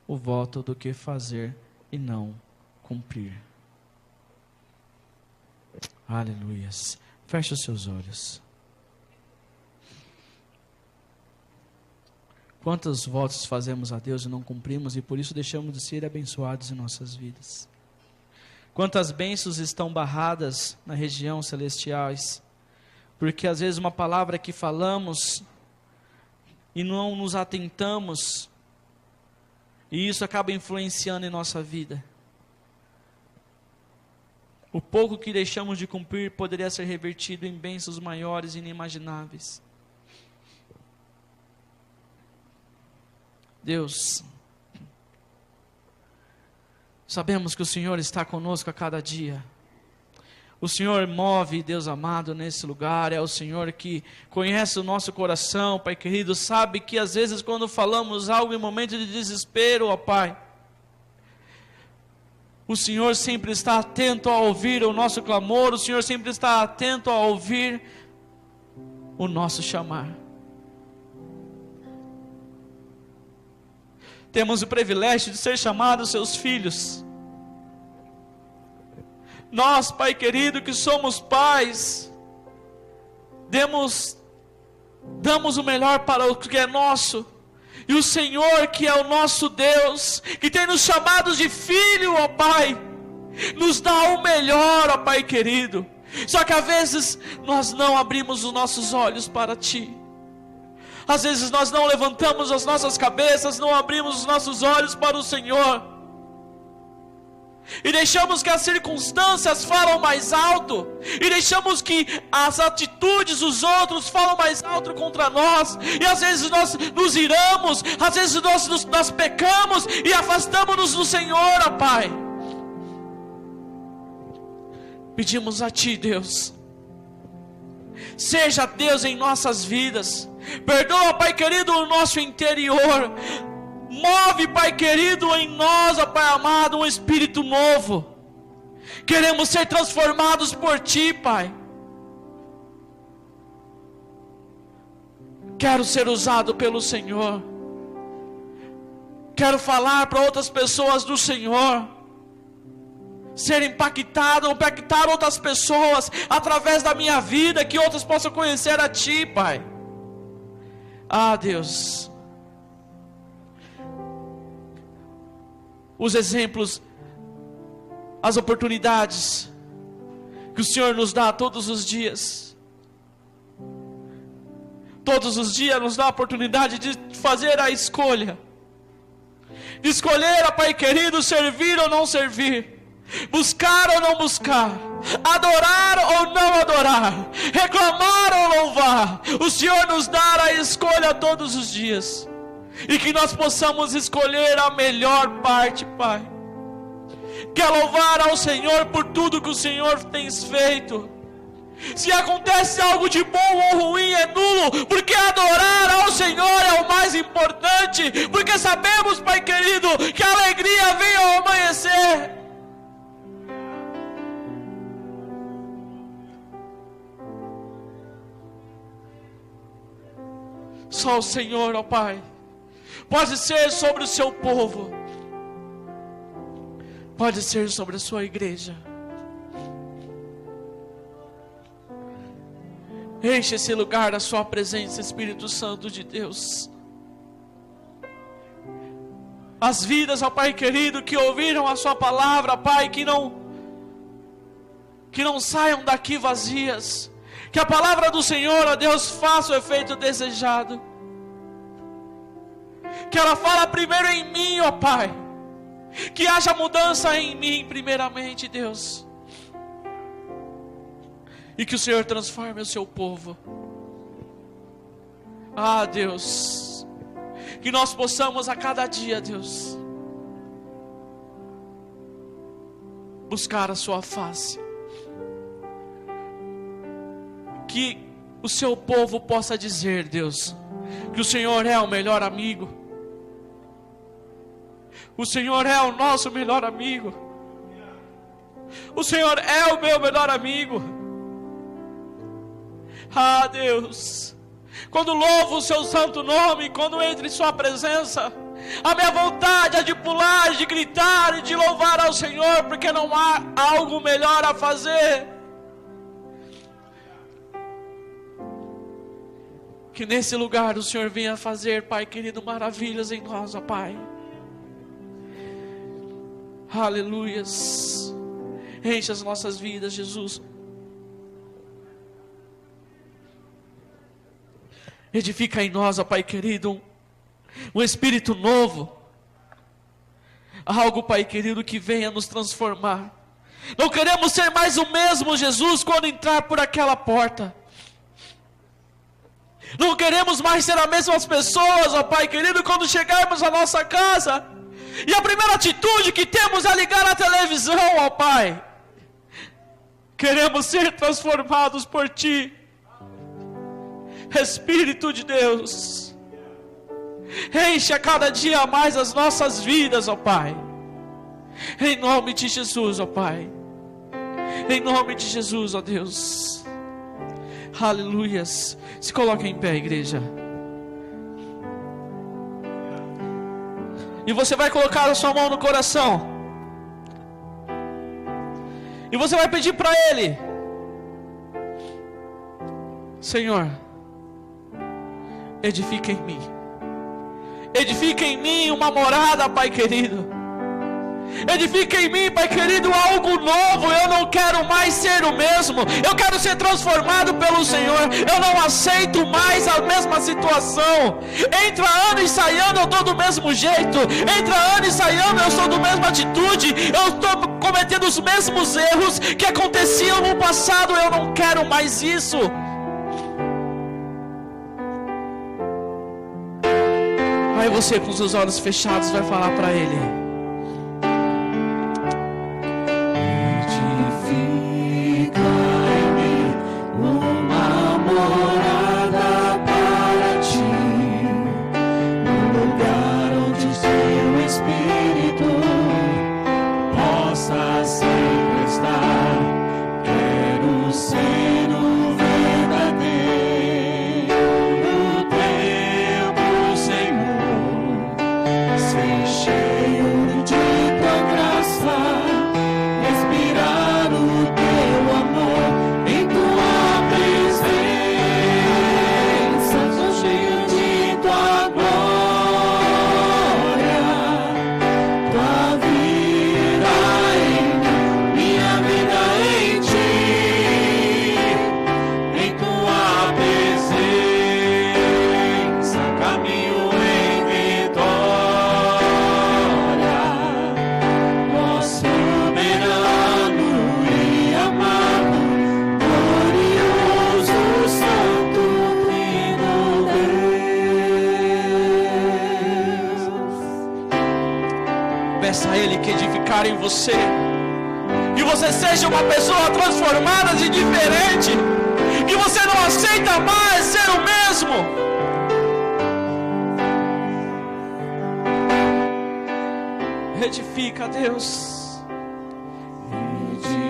o voto do que fazer e não cumprir. Aleluias. Feche os seus olhos. Quantos votos fazemos a Deus e não cumprimos, e por isso deixamos de ser abençoados em nossas vidas? Quantas bênçãos estão barradas na região celestiais, porque às vezes uma palavra que falamos e não nos atentamos, e isso acaba influenciando em nossa vida. O pouco que deixamos de cumprir poderia ser revertido em bênçãos maiores e inimagináveis. Deus, sabemos que o Senhor está conosco a cada dia. O Senhor move, Deus amado, nesse lugar. É o Senhor que conhece o nosso coração, Pai querido. Sabe que às vezes quando falamos algo em momento de desespero, ó Pai, o Senhor sempre está atento a ouvir o nosso clamor. O Senhor sempre está atento a ouvir o nosso chamar. Temos o privilégio de ser chamados seus filhos. Nós, Pai querido, que somos pais, damos o melhor para o que é nosso. E o Senhor, que é o nosso Deus, que tem nos chamado de filho, ó Pai, nos dá o melhor, ó Pai querido. Só que às vezes nós não abrimos os nossos olhos para Ti. Às vezes nós não levantamos as nossas cabeças, não abrimos os nossos olhos para o Senhor. E deixamos que as circunstâncias falam mais alto. E deixamos que as atitudes dos outros falam mais alto contra nós. E às vezes nós nos iramos, às vezes nós pecamos e afastamos-nos do Senhor, ó Pai. Pedimos a Ti, Deus, seja Deus em nossas vidas. Perdoa, Pai querido, o nosso interior. Move, Pai querido, em nós, ó Pai amado, um espírito novo. Queremos ser transformados por Ti, Pai. Quero ser usado pelo Senhor. Quero falar para outras pessoas do Senhor. Ser impactado, impactar outras pessoas através da minha vida, que outras possam conhecer a Ti, Pai. Ah, Deus, os exemplos, as oportunidades que o Senhor nos dá todos os dias. Todos os dias nos dá a oportunidade de fazer a escolha. De escolher, ó Pai querido, servir ou não servir. Buscar ou não buscar. Adorar ou não adorar. Reclamar ou louvar. O Senhor nos dá a escolha todos os dias. E que nós possamos escolher a melhor parte, Pai. Quer louvar ao Senhor por tudo que o Senhor tem feito. Se acontece algo de bom ou ruim é nulo, porque adorar ao Senhor é o mais importante. Porque sabemos, Pai querido, que a alegria vem ao amanhecer. Só o Senhor, ó Pai, pode ser sobre o seu povo, pode ser sobre a sua igreja. Enche esse lugar da sua presença, Espírito Santo de Deus. As vidas, ó Pai querido, que ouviram a sua palavra, Pai, que não saiam daqui vazias. Que a palavra do Senhor, ó Deus, faça o efeito desejado. Que ela fala primeiro em mim, ó Pai. Que haja mudança em mim primeiramente, Deus. E que o Senhor transforme o seu povo. Ah, Deus, que nós possamos a cada dia, Deus, buscar a sua face. Que o seu povo possa dizer, Deus, que o Senhor é o melhor amigo. O Senhor é o nosso melhor amigo. O Senhor é o meu melhor amigo. Ah, Deus, quando louvo o seu santo nome, quando entro em sua presença, a minha vontade é de pular, de gritar e de louvar ao Senhor, porque não há algo melhor a fazer. Que nesse lugar o Senhor venha fazer, Pai querido, maravilhas em nós, ó Pai. Aleluias. Enche as nossas vidas, Jesus. Edifica em nós, ó Pai querido, um espírito novo. Algo, Pai querido, que venha nos transformar. Não queremos ser mais o mesmo Jesus quando entrar por aquela porta. Não queremos mais ser as mesmas pessoas, ó Pai querido, quando chegarmos à nossa casa. E a primeira atitude que temos é ligar a televisão, ó Pai. Queremos ser transformados por Ti. Espírito de Deus, enche a cada dia mais as nossas vidas, ó Pai. Em nome de Jesus, ó Pai. Em nome de Jesus, ó Deus. Aleluias. Se coloque em pé, igreja. E você vai colocar a sua mão no coração. E você vai pedir para Ele: Senhor, edifica em mim. Edifica em mim uma morada, Pai querido. Edifica em mim, Pai querido, algo novo. Eu não quero mais ser o mesmo. Eu quero ser transformado pelo Senhor. Eu não aceito mais a mesma situação. Entra ano e sai ano, eu estou do mesmo jeito. Entra ano e sai ano, eu estou do mesma atitude. Eu estou cometendo os mesmos erros que aconteciam no passado. Eu não quero mais isso. Aí você, com os seus olhos fechados, vai falar para Ele: em você, que você seja uma pessoa transformada de diferente, que você não aceita mais ser o mesmo. Edifica, Deus. Edifica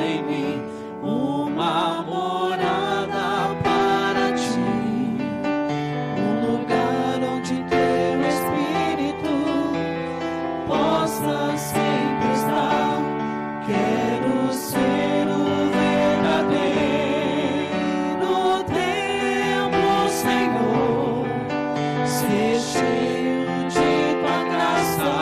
em mim uma morada para Ti, um lugar onde Teu Espírito possa sempre estar. Quero ser o verdadeiro templo, Senhor, ser cheio de Tua graça,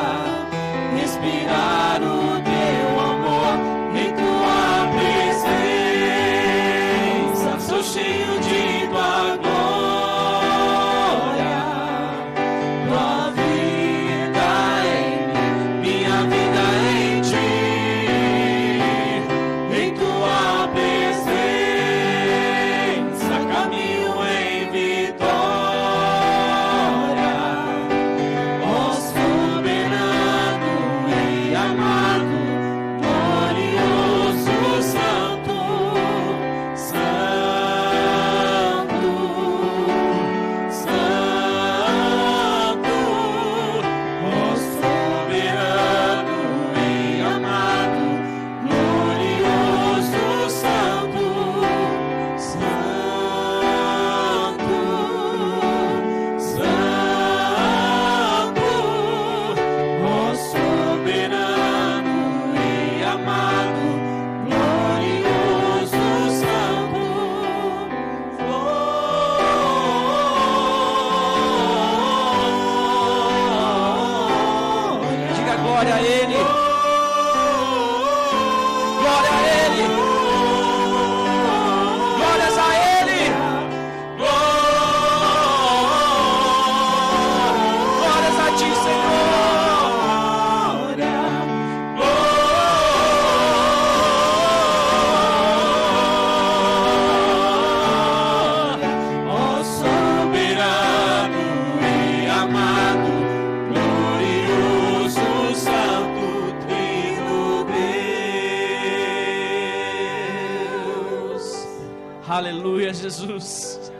Aleluia, Jesus.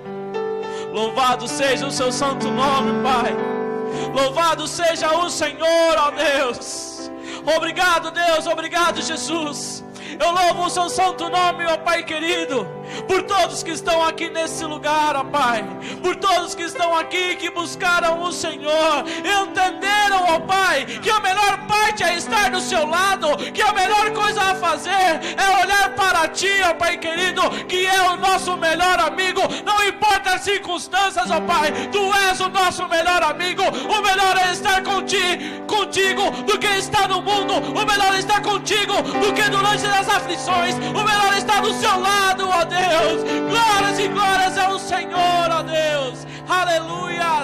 Louvado seja o seu santo nome, Pai. Louvado seja o Senhor, ó Deus. Obrigado, Deus, obrigado, Jesus. Eu louvo o seu santo nome, ó Pai querido, por todos que estão aqui nesse lugar, ó Pai, por todos que estão aqui, que buscaram o Senhor, entenderam, ó Pai, que a melhor parte é estar do seu lado, que a melhor coisa a fazer é olhar para Ti, ó Pai querido, que é o nosso melhor amigo, não importa as circunstâncias, ó Pai, Tu és o nosso melhor amigo. O melhor é estar contigo do que estar no mundo, o melhor é estar contigo do que durante as aflições, o melhor é estar do seu lado, ó Deus. Glórias e glórias ao Senhor, ó Deus. Aleluia.